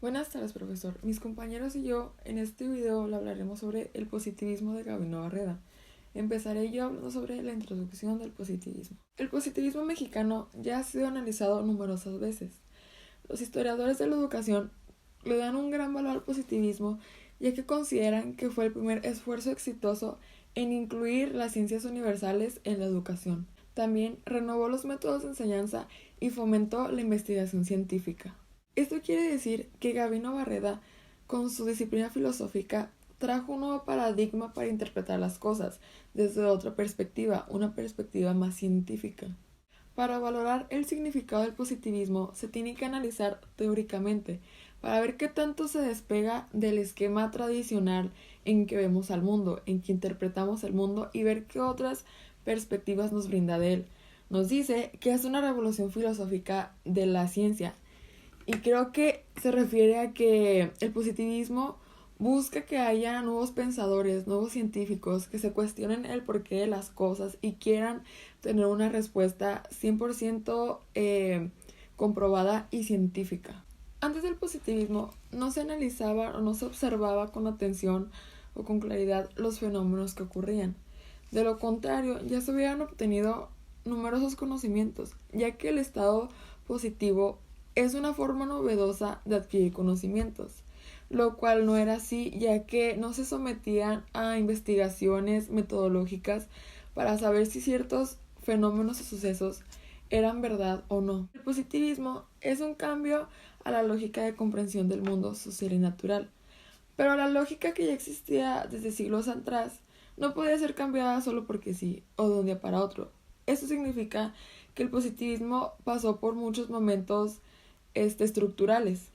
Buenas tardes, profesor. Mis compañeros y yo en este video le hablaremos sobre el positivismo de Gabino Barreda. Empezaré yo hablando sobre la introducción del positivismo. El positivismo mexicano ya ha sido analizado numerosas veces. Los historiadores de la educación le dan un gran valor al positivismo, ya que consideran que fue el primer esfuerzo exitoso en incluir las ciencias universales en la educación. También renovó los métodos de enseñanza y fomentó la investigación científica. Esto quiere decir que Gabino Barreda, con su disciplina filosófica, trajo un nuevo paradigma para interpretar las cosas desde otra perspectiva, una perspectiva más científica. Para valorar el significado del positivismo se tiene que analizar teóricamente para ver qué tanto se despega del esquema tradicional en que vemos al mundo, en que interpretamos el mundo y ver qué otras perspectivas nos brinda de él. Nos dice que es una revolución filosófica de la ciencia y creo que se refiere a que el positivismo busca que haya nuevos pensadores, nuevos científicos que se cuestionen el porqué de las cosas y quieran tener una respuesta 100% comprobada y científica. Antes del positivismo no se analizaba o no se observaba con atención o con claridad los fenómenos que ocurrían. De lo contrario, ya se hubieran obtenido numerosos conocimientos, ya que el estado positivo es una forma novedosa de adquirir conocimientos, lo cual no era así, ya que no se sometían a investigaciones metodológicas para saber si ciertos fenómenos o sucesos eran verdad o no. El positivismo es un cambio a la lógica de comprensión del mundo social y natural, pero la lógica que ya existía desde siglos atrás no podía ser cambiada solo porque sí, o de un día para otro. Esto significa que el positivismo pasó por muchos momentos estructurales.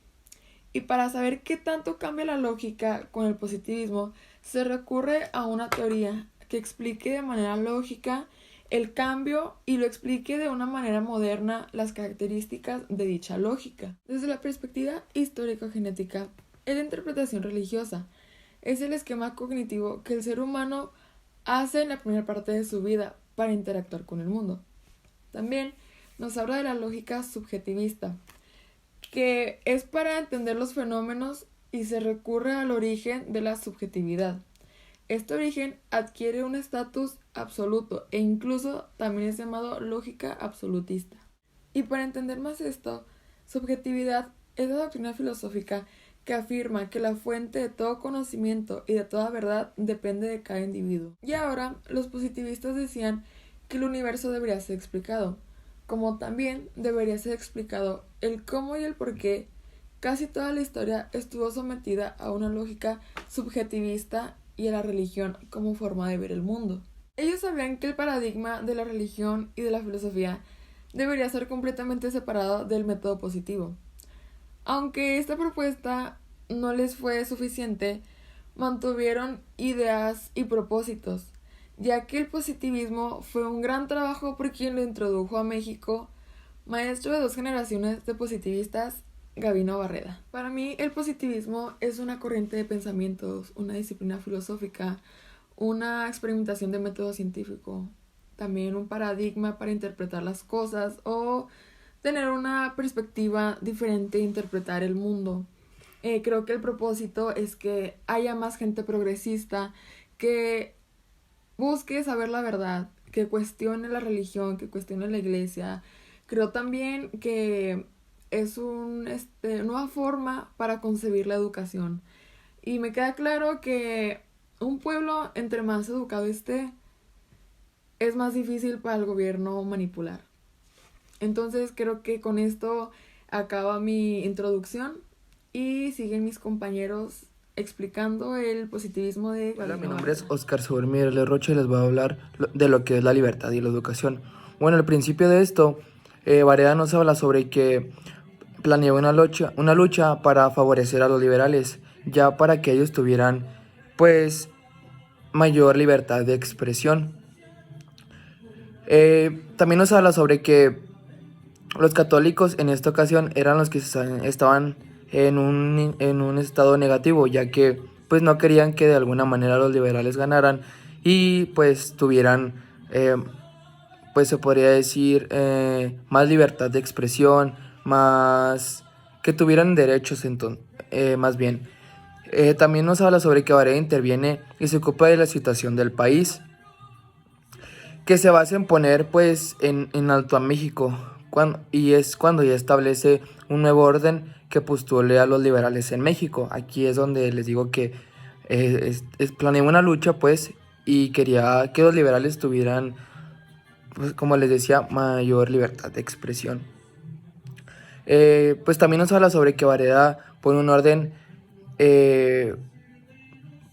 Y para saber qué tanto cambia la lógica con el positivismo, se recurre a una teoría que explique de manera lógica el cambio y lo explique de una manera moderna las características de dicha lógica. Desde la perspectiva histórico-genética, es la interpretación religiosa. Es el esquema cognitivo que el ser humano hace en la primera parte de su vida para interactuar con el mundo. También nos habla de la lógica subjetivista, que es para entender los fenómenos y se recurre al origen de la subjetividad. Este origen adquiere un estatus absoluto e incluso también es llamado lógica absolutista. Y para entender más esto, subjetividad es la doctrina filosófica que afirma que la fuente de todo conocimiento y de toda verdad depende de cada individuo. Y ahora, los positivistas decían que el universo debería ser explicado, como también debería ser explicado el cómo y el por qué. Casi toda la historia estuvo sometida a una lógica subjetivista y a la religión como forma de ver el mundo. Ellos sabían que el paradigma de la religión y de la filosofía debería ser completamente separado del método positivo. Aunque esta propuesta no les fue suficiente, mantuvieron ideas y propósitos, ya que el positivismo fue un gran trabajo por quien lo introdujo a México, maestro de dos generaciones de positivistas, Gabino Barreda. Para mí, el positivismo es una corriente de pensamientos, una disciplina filosófica, una experimentación de método científico, también un paradigma para interpretar las cosas o tener una perspectiva diferente de interpretar el mundo. Creo que el propósito es que haya más gente progresista que busque saber la verdad, que cuestione la religión, que cuestione la iglesia. Creo también que es una nueva forma para concebir la educación. Y me queda claro que un pueblo, entre más educado esté, es más difícil para el gobierno manipular. Entonces creo que con esto acaba mi introducción y siguen mis compañeros explicando el positivismo de Hola, mi Gabino nombre es Barreda. Oscar Sobermir Rocha y les voy a hablar de lo que es la libertad y la educación. Bueno, al principio de esto, Varela nos habla sobre que planeó una lucha para favorecer a los liberales, ya para que ellos tuvieran, pues, mayor libertad de expresión. También nos habla sobre que los católicos en esta ocasión eran los que estaban en un estado negativo, ya que pues no querían que de alguna manera los liberales ganaran y pues tuvieran, pues se podría decir, más libertad de expresión, más que tuvieran derechos, más bien. También nos habla sobre que Varela interviene y se ocupa de la situación del país, que se basa en poner pues en alto a México, y es cuando ya establece un nuevo orden que postule a los liberales en México. Aquí es donde les digo que planeó una lucha pues, y quería que los liberales tuvieran, pues, como les decía, mayor libertad de expresión. Pues también nos habla sobre que Varela eh,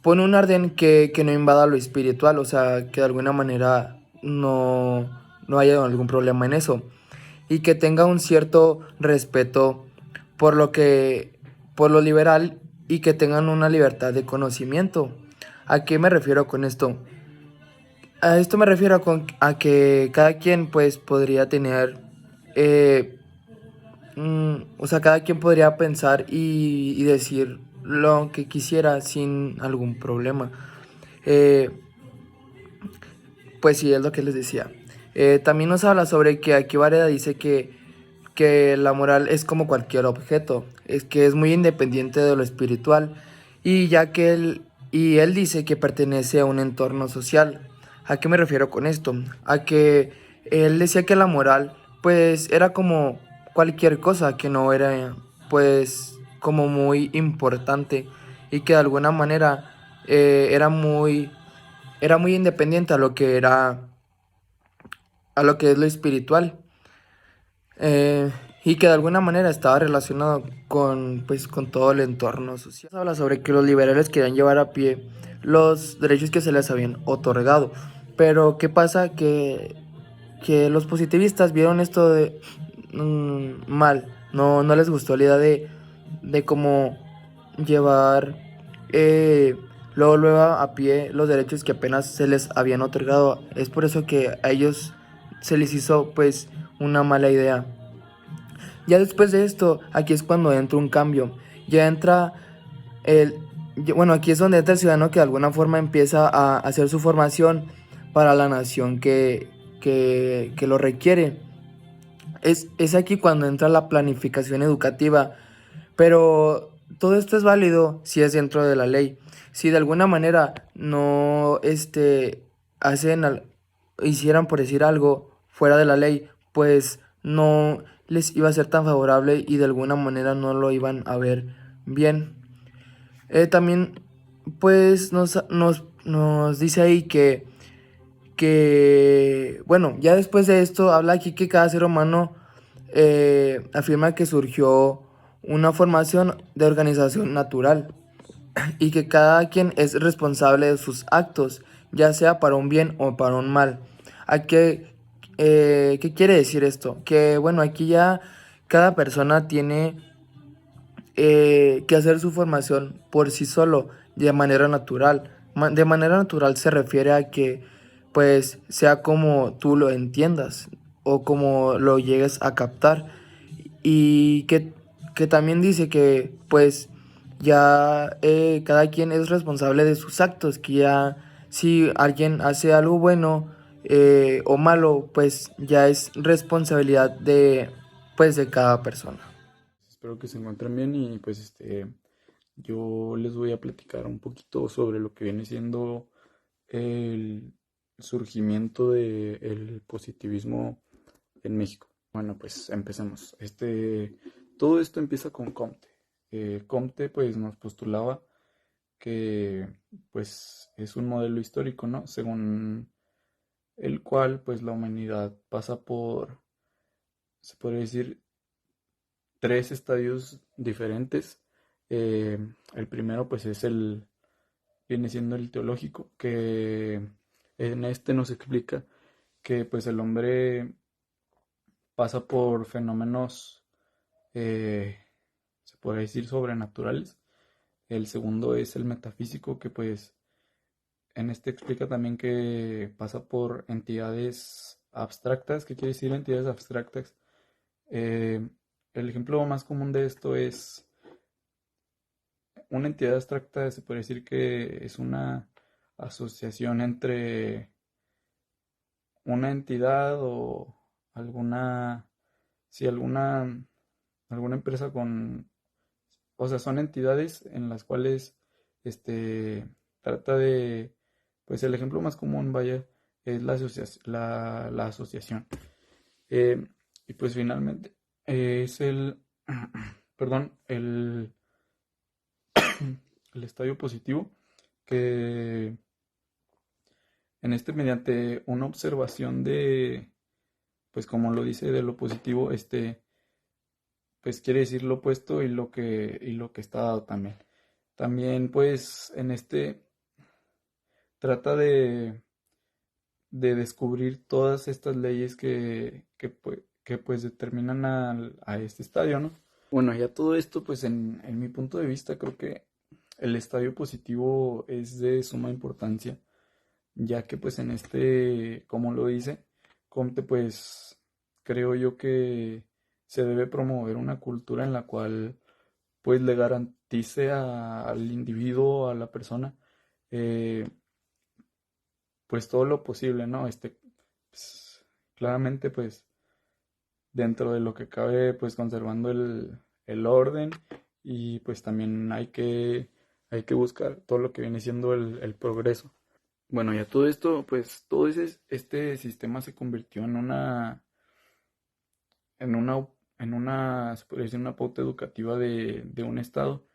pone un orden que no invada lo espiritual, o sea, que de alguna manera no haya algún problema en eso, y que tenga un cierto respeto por por lo liberal, y que tengan una libertad de conocimiento. ¿A qué me refiero con esto? A esto me refiero a que cada quien pues podría tener, eh, o sea, cada quien podría pensar y decir lo que quisiera sin algún problema. Eh, pues sí, es lo que les decía. También nos habla sobre que aquí Vareda dice que la moral es como cualquier objeto, es que es muy independiente de lo espiritual, y él dice que pertenece a un entorno social. ¿A qué me refiero con esto? A que él decía que la moral pues era como cualquier cosa, que no era pues como muy importante, y que de alguna manera era muy independiente a lo que es lo espiritual, y que de alguna manera estaba relacionado pues, con todo el entorno social. Habla sobre que los liberales querían llevar a pie los derechos que se les habían otorgado, pero ¿qué pasa? Que los positivistas vieron esto mal, no les gustó la idea de cómo llevar luego a pie los derechos que apenas se les habían otorgado. Es por eso que a ellos se les hizo pues una mala idea. Ya después de esto, aquí es cuando entra un cambio. Ya entra el... Bueno, aquí es donde entra el ciudadano que de alguna forma empieza a hacer su formación para la nación que lo requiere. Es aquí cuando entra la planificación educativa, pero todo esto es válido si es dentro de la ley. Si de alguna manera no hacen hicieran por decir algo fuera de la ley, pues no les iba a ser tan favorable y de alguna manera no lo iban a ver bien. También pues nos dice ahí bueno, ya después de esto habla aquí que cada ser humano afirma que surgió una formación de organización natural, y que cada quien es responsable de sus actos, ya sea para un bien o para un mal. ¿Qué quiere decir esto? Que bueno, aquí ya cada persona tiene que hacer su formación por sí solo, de manera natural. De manera natural se refiere a que pues sea como tú lo entiendas o como lo llegues a captar, y que también dice que pues ya cada quien es responsable de sus actos, que ya si alguien hace algo bueno o malo, pues ya es responsabilidad de cada persona. Espero que se encuentren bien y pues yo les voy a platicar un poquito sobre lo que viene siendo el surgimiento del positivismo en México. Bueno, pues empecemos. Todo esto empieza con Comte. Comte pues nos postulaba que pues es un modelo histórico, ¿no? Según el cual pues la humanidad pasa por, se podría decir, tres estadios diferentes. El primero pues viene siendo el teológico, que en este nos explica que pues el hombre pasa por fenómenos, eh, se podría decir, sobrenaturales. El segundo es el metafísico, que pues en este explica también que pasa por entidades abstractas. ¿Qué quiere decir entidades abstractas? Eh, el ejemplo más común de esto es una entidad abstracta. Se puede decir que es una asociación entre una entidad o alguna, si alguna alguna empresa o sea, son entidades en las cuales trata de, pues el ejemplo más común, vaya, es la asociación. Eh, y pues finalmente es perdón, el estadio positivo que mediante una observación pues como lo dice, de lo positivo, pues quiere decir lo opuesto y lo que está dado también. También, pues, trata de descubrir todas estas leyes que pues determinan a este estadio, ¿no? Bueno, ya todo esto, pues en mi punto de vista, creo que el estadio positivo es de suma importancia, ya que pues como lo dice Comte, pues creo yo que se debe promover una cultura en la cual pues le garantice al individuo, a la persona, eh, pues todo lo posible, ¿no? Pues, claramente pues dentro de lo que cabe, pues conservando el orden y pues también hay que buscar todo lo que viene siendo el progreso. Bueno, ya todo esto, pues este sistema se convirtió en una, se podría decir, una pauta educativa de un estado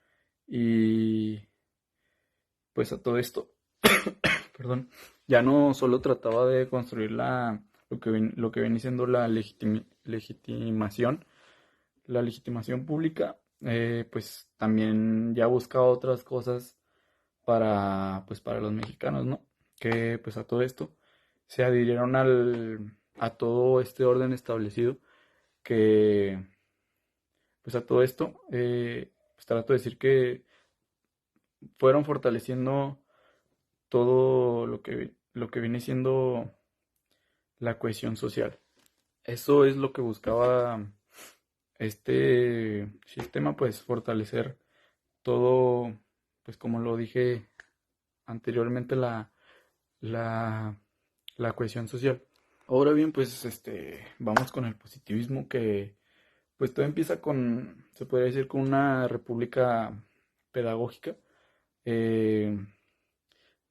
y pues a todo esto, perdón, ya no solo trataba de construir lo que viene siendo la legitimación pública, pues también ya buscaba otras cosas pues para los mexicanos, ¿no? Que pues a todo esto se adhirieron a todo este orden establecido que pues a todo esto, pues trato de decir que fueron fortaleciendo todo lo que viene siendo la cohesión social. Eso es lo que buscaba este sistema, pues fortalecer todo, pues como lo dije anteriormente, la, la cohesión social. Ahora bien, pues vamos con el positivismo que pues todo empieza se podría decir, con una república pedagógica. Eh,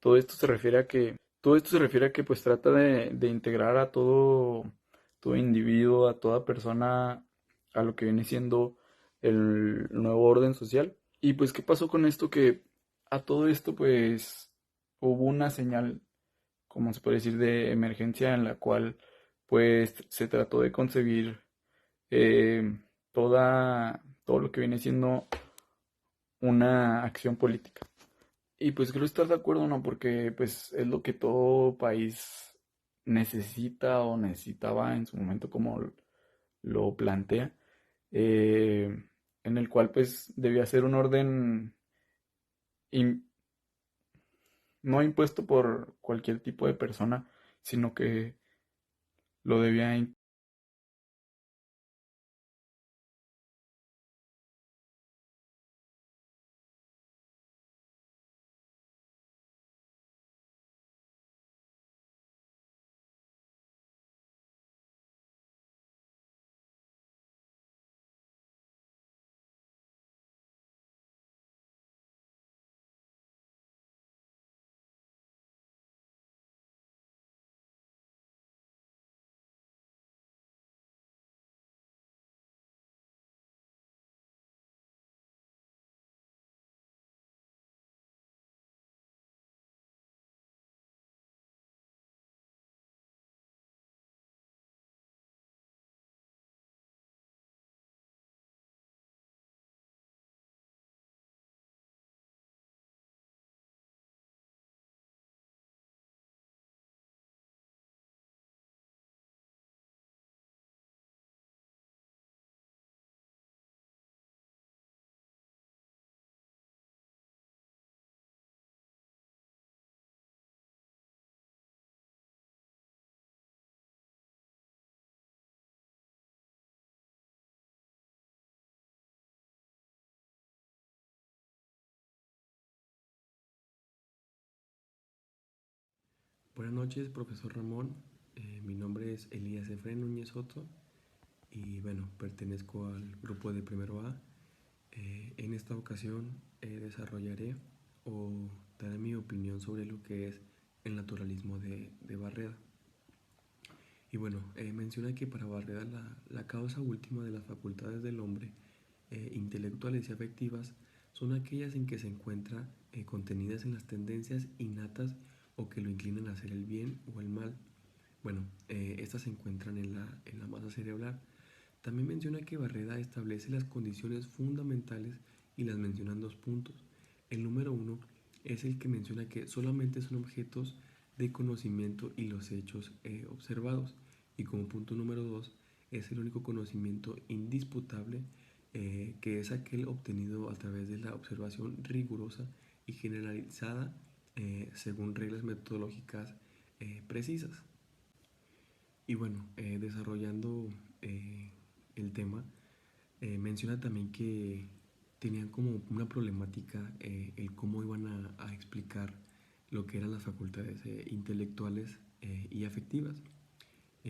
todo esto se refiere a que pues trata de integrar a todo individuo, a toda persona, a lo que viene siendo el nuevo orden social. Y pues, ¿qué pasó con esto? Que a todo esto pues hubo una señal, como se puede decir, de emergencia en la cual pues se trató de concebir eh, todo lo que viene siendo una acción política. Y pues creo estar de acuerdo, ¿no? Porque pues es lo que todo país necesita o necesitaba en su momento como lo plantea, eh, en el cual pues debía ser un orden im- no impuesto por cualquier tipo de persona, sino que lo debía. Buenas noches, profesor Ramón. Mi nombre es Elías Efraín Núñez Soto y bueno, pertenezco al grupo de primero A. En esta ocasión desarrollaré o daré mi opinión sobre lo que es el naturalismo de Barreda. Y bueno, menciona que para Barreda la causa última de las facultades del hombre, intelectuales y afectivas, son aquellas en que se encuentran contenidas en las tendencias innatas o que lo inclinan a hacer el bien o el mal. Bueno, estas se encuentran en la masa cerebral. También menciona que Barreda establece las condiciones fundamentales y las menciona en 2 puntos. El número 1 es el que menciona que solamente son objetos de conocimiento y los hechos observados. Y como punto número 2 es el único conocimiento indisputable que es aquel obtenido a través de la observación rigurosa y generalizada según reglas metodológicas precisas. Y bueno, desarrollando el tema, menciona también que tenían como una problemática el cómo iban a explicar lo que eran las facultades intelectuales y afectivas,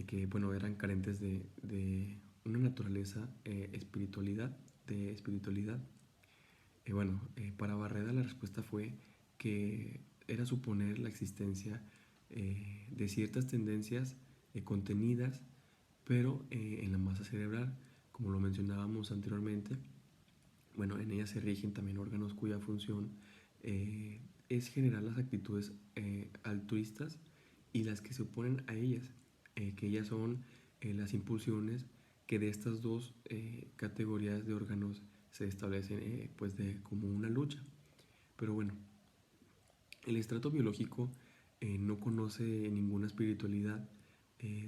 que bueno, eran carentes de una naturaleza de espiritualidad. Bueno, para Barreda la respuesta fue que era suponer la existencia de ciertas tendencias contenidas, pero en la masa cerebral, como lo mencionábamos anteriormente. Bueno, en ellas se rigen también órganos cuya función es generar las actitudes altruistas y las que se oponen a ellas, que ellas son las impulsiones que de estas dos categorías de órganos se establecen pues como una lucha. Pero bueno, el estrato biológico no conoce ninguna espiritualidad,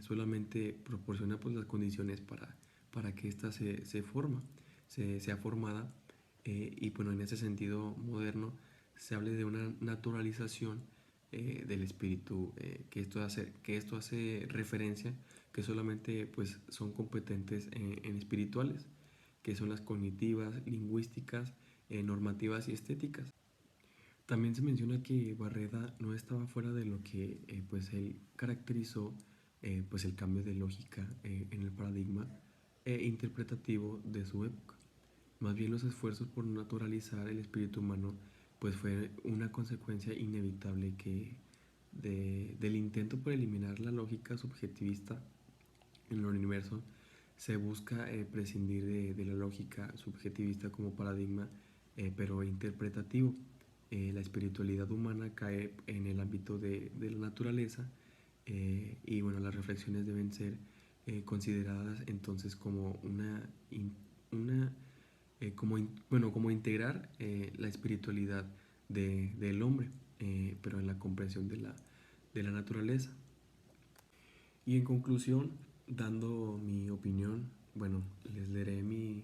solamente proporciona pues las condiciones para que ésta sea formada, y bueno, en ese sentido moderno se hable de una naturalización del espíritu, que esto hace referencia que solamente pues son competentes en espirituales, que son las cognitivas, lingüísticas, normativas y estéticas. También se menciona que Barreda no estaba fuera de lo que pues él caracterizó pues el cambio de lógica en el paradigma interpretativo de su época. Más bien los esfuerzos por naturalizar el espíritu humano pues fue una consecuencia inevitable del intento por eliminar la lógica subjetivista en el universo. Se busca prescindir de la lógica subjetivista como paradigma, pero interpretativo. La espiritualidad humana cae en el ámbito de la naturaleza, y bueno, las reflexiones deben ser consideradas entonces como como integrar la espiritualidad del hombre, pero en la comprensión de la naturaleza. Y en conclusión, dando mi opinión, bueno, les leeré mi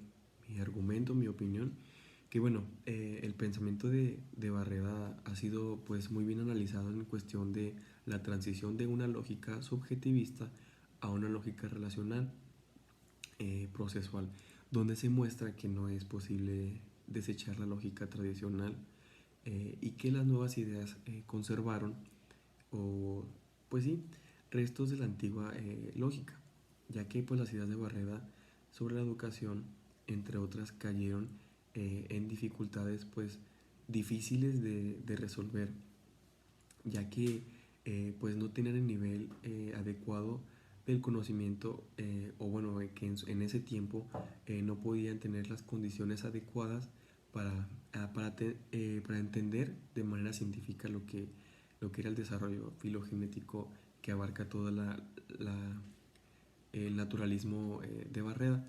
argumento, mi opinión, que bueno, el pensamiento de Barreda ha sido pues muy bien analizado en cuestión de la transición de una lógica subjetivista a una lógica relacional, procesual, donde se muestra que no es posible desechar la lógica tradicional, y que las nuevas ideas conservaron, o pues sí, restos de la antigua lógica, ya que pues las ideas de Barreda sobre la educación, entre otras, cayeron en dificultades pues difíciles de resolver, ya que pues no tenían el nivel adecuado del conocimiento, o bueno, que en ese tiempo no podían tener las condiciones adecuadas para entender de manera científica lo que era el desarrollo filogenético que abarca todo el naturalismo de Barreda.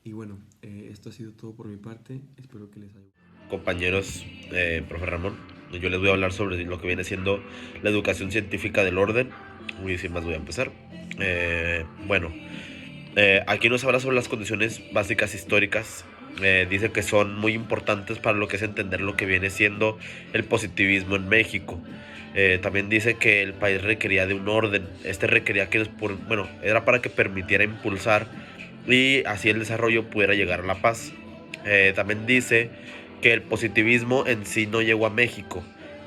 Y bueno, esto ha sido todo por mi parte, espero que les haya gustado. Compañeros, profe Ramón, yo les voy a hablar sobre lo que viene siendo la educación científica del orden. Y sin más voy a empezar. Bueno, aquí nos habla sobre las condiciones básicas históricas. Dice que son muy importantes para lo que es entender lo que viene siendo el positivismo en México. También dice que el país requería de un orden. Requería que, era para que permitiera impulsar y así el desarrollo pudiera llegar a la paz. También dice que el positivismo en sí no llegó a México.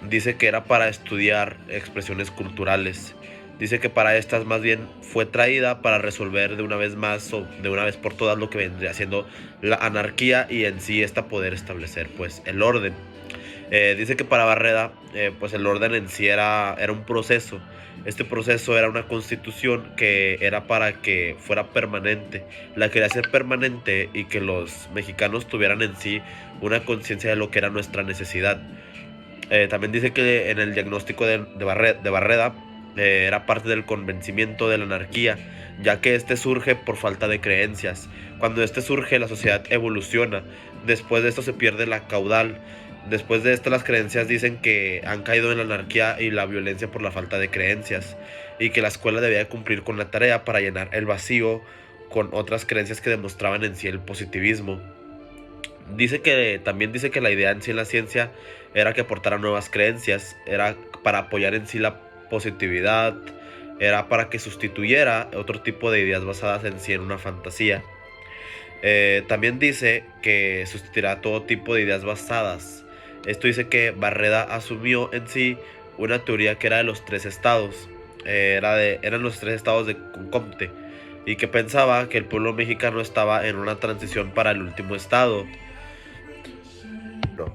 Dice que era para estudiar expresiones culturales. Dice que para estas más bien fue traída para resolver de una vez más o de una vez por todas lo que vendría siendo la anarquía y en sí esta poder establecer pues el orden. Dice que para Barreda pues el orden en sí era un proceso. Este proceso era una constitución que era para que fuera permanente. La quería hacer permanente y que los mexicanos tuvieran en sí una conciencia de lo que era nuestra necesidad. También dice que en el diagnóstico de Barreda era parte del convencimiento de la anarquía, ya que este surge por falta de creencias. Cuando este surge, la sociedad evoluciona. Después de esto se pierde la caudal. Después de esto, las creencias dicen que han caído en la anarquía y la violencia por la falta de creencias, y que la escuela debía cumplir con la tarea para llenar el vacío con otras creencias que demostraban en sí el positivismo. También dice que la idea en sí en la ciencia era que aportara nuevas creencias, era para apoyar en sí la positividad, era para que sustituyera otro tipo de ideas basadas en sí en una fantasía. También dice que sustituirá todo tipo de ideas basadas. Esto dice que Barreda asumió en sí una teoría que era de los tres estados, eran los tres estados de Comte, y que pensaba que el pueblo mexicano estaba en una transición para el último estado. No.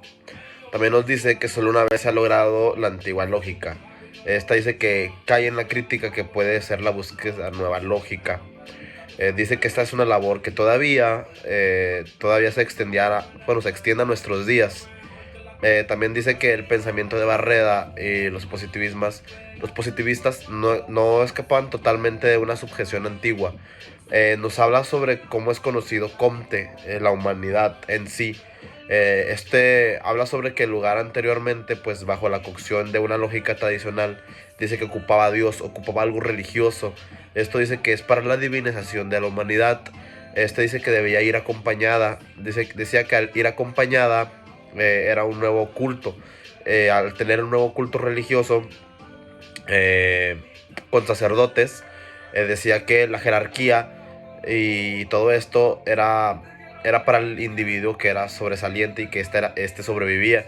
También nos dice que solo una vez se ha logrado la antigua lógica. Esta dice que cae en la crítica que puede ser la búsqueda de nueva lógica. Dice que esta es una labor que todavía se extiende a nuestros días. También dice que el pensamiento de Barreda y los positivistas no escapan totalmente de una subjeción antigua. Nos habla sobre cómo es conocido Comte, la humanidad en sí. Habla sobre que el lugar anteriormente, pues bajo la cocción de una lógica tradicional, dice que ocupaba a Dios, ocupaba algo religioso. Esto dice que es para la divinización de la humanidad. Dice que debía ir acompañada, decía que al ir acompañada era un nuevo culto. Al tener un nuevo culto religioso con sacerdotes, decía que la jerarquía y todo esto era para el individuo que era sobresaliente y que este sobrevivía.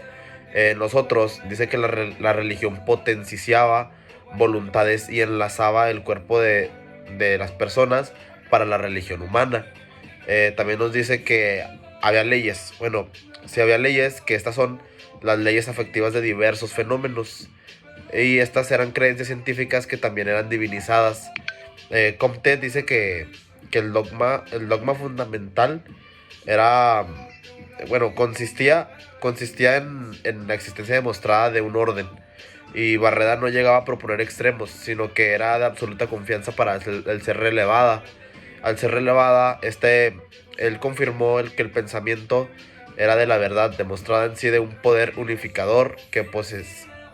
Nosotros, dice que la religión potenciaba voluntades y enlazaba el cuerpo de las personas para la religión humana. También nos dice que había leyes. Bueno, si había leyes, que estas son las leyes afectivas de diversos fenómenos. Y estas eran creencias científicas que también eran divinizadas. Comte dice que el dogma fundamental era, consistía en la existencia demostrada de un orden. Y Barreda no llegaba a proponer extremos, sino que era de absoluta confianza para el ser relevada. Al ser relevada, él confirmó que el pensamiento era de la verdad, demostrada en sí de un poder unificador que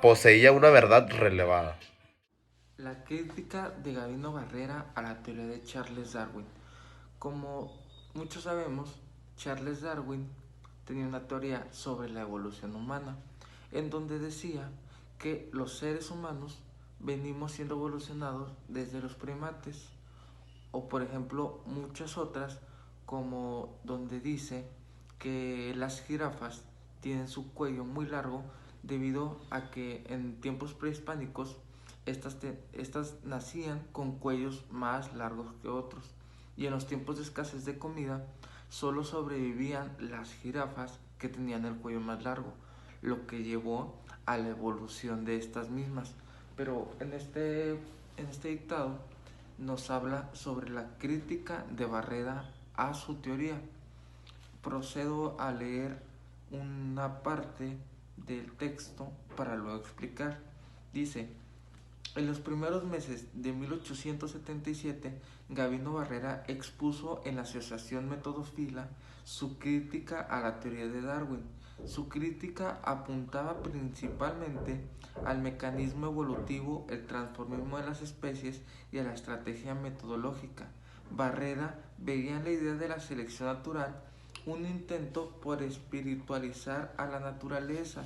poseía una verdad relevada. La crítica de Gabino Barrera a la teoría de Charles Darwin. Como muchos sabemos, Charles Darwin tenía una teoría sobre la evolución humana, en donde decía que los seres humanos venimos siendo evolucionados desde los primates, o por ejemplo muchas otras, como donde dice que las jirafas tienen su cuello muy largo debido a que en tiempos prehispánicos estas nacían con cuellos más largos que otros, y en los tiempos de escasez de comida solo sobrevivían las jirafas que tenían el cuello más largo, lo que llevó a la evolución de estas mismas. Pero en este dictado nos habla sobre la crítica de Barreda a su teoría. Procedo a leer una parte del texto para luego explicar. Dice: en los primeros meses de 1877, Gabino Barrera expuso en la Asociación Metodófila su crítica a la teoría de Darwin. Su crítica apuntaba principalmente al mecanismo evolutivo, el transformismo de las especies y a la estrategia metodológica. Barrera veía en la idea de la selección natural un intento por espiritualizar a la naturaleza.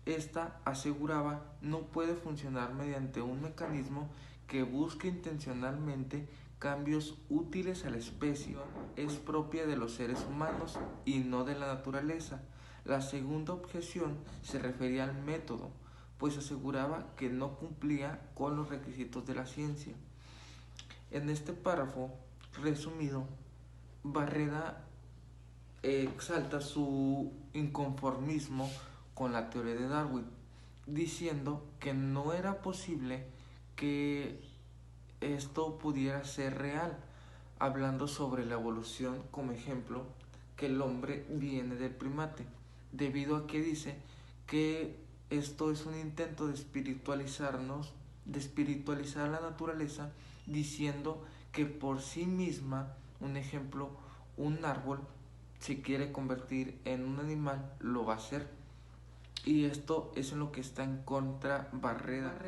Esta, aseguraba, no puede funcionar mediante un mecanismo que busque intencionalmente cambios útiles a la especie. Es propia de los seres humanos y no de la naturaleza. La segunda objeción se refería al método. pues aseguraba que no cumplía con los requisitos de la ciencia. En este párrafo resumido, Barreda exalta su inconformismo con la teoría de Darwin, diciendo que no era posible que esto pudiera ser real, hablando sobre la evolución como ejemplo que el hombre viene del primate, debido a que dice que esto es un intento de espiritualizarnos, de espiritualizar la naturaleza, diciendo que por sí misma, un ejemplo, un árbol, si quiere convertir en un animal, lo va a hacer. Y esto es en lo que está en contra Barreda.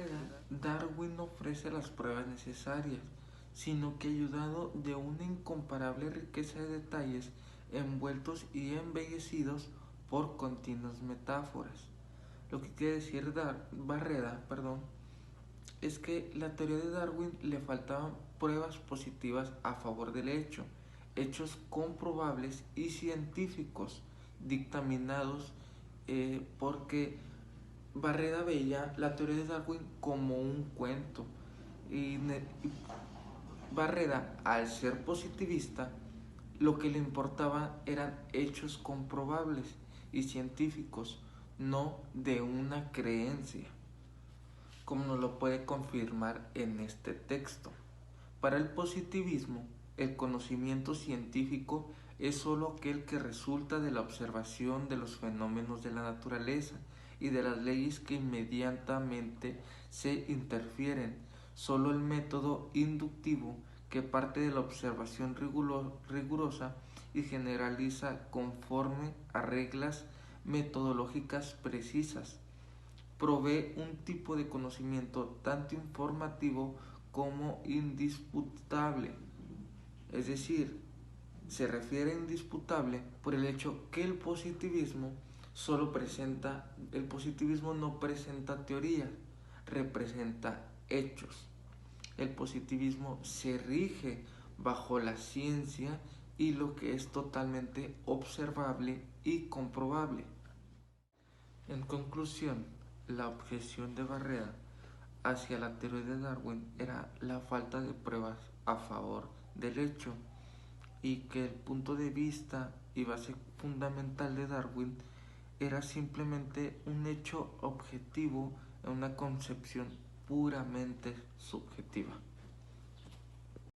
Darwin no ofrece las pruebas necesarias, sino que ayudado de una incomparable riqueza de detalles envueltos y embellecidos por continuas metáforas. Lo que quiere decir Barreda, es que la teoría de Darwin le faltaban pruebas positivas a favor del hecho, hechos comprobables y científicos dictaminados, porque Barreda veía la teoría de Darwin como un cuento y Barreda, al ser positivista, lo que le importaba eran hechos comprobables y científicos, no de una creencia, como nos lo puede confirmar en este texto. Para el positivismo, el conocimiento científico es sólo aquel que resulta de la observación de los fenómenos de la naturaleza y de las leyes que inmediatamente se interfieren. Sólo el método inductivo, que parte de la observación rigurosa y generaliza conforme a reglas metodológicas precisas, provee un tipo de conocimiento tanto informativo como indisputable. Es decir, se refiere a indisputable por el hecho que el positivismo no presenta teorías, representa hechos. El positivismo se rige bajo la ciencia y lo que es totalmente observable y comprobable. En conclusión, la objeción de Barreda hacia la teoría de Darwin era la falta de pruebas a favor del hecho, y que el punto de vista y base fundamental de Darwin era simplemente un hecho objetivo en una concepción puramente subjetiva.